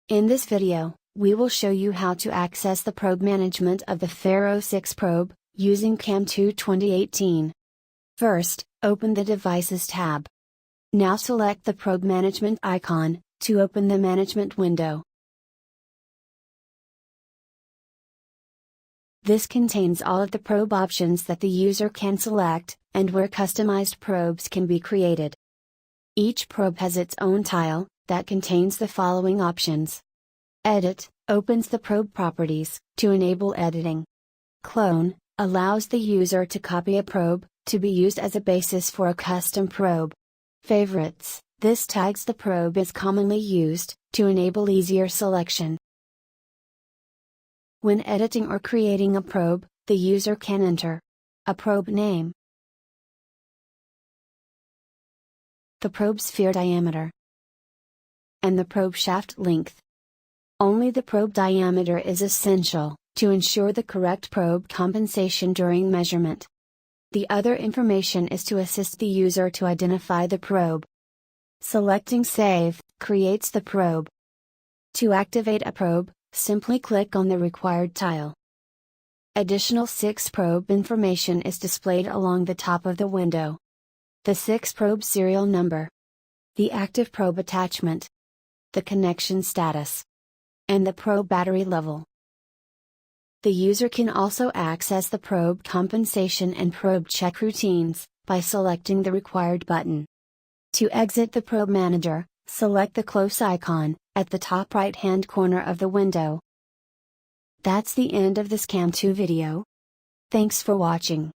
In this video, we will show you how to access the probe management of the FARO 6Probe, using CAM2 2018. First, open the Devices tab. Now select the probe management icon, to open the management window. This contains all of the probe options that the user can select, and where customized probes can be created. Each probe has its own tile, that contains the following options. Edit, opens the probe properties, to enable editing. Clone, allows the user to copy a probe, to be used as a basis for a custom probe. Favorites, this tags the probe as commonly used, to enable easier selection. When editing or creating a probe, the user can enter a probe name, the probe sphere diameter, and the probe shaft length. Only the probe diameter is essential, to ensure the correct probe compensation during measurement. The other information is to assist the user to identify the probe. Selecting Save creates the probe. To activate a probe, simply click on the required tile. Additional 6Probe information is displayed along the top of the window. The 6Probe serial number, the active probe attachment, the connection status, and the probe battery level. The user can also access the probe compensation and probe check routines, by selecting the required button. To exit the probe manager, select the close icon, at the top right hand corner of the window. That's the end of this CAM2 video. Thanks for watching.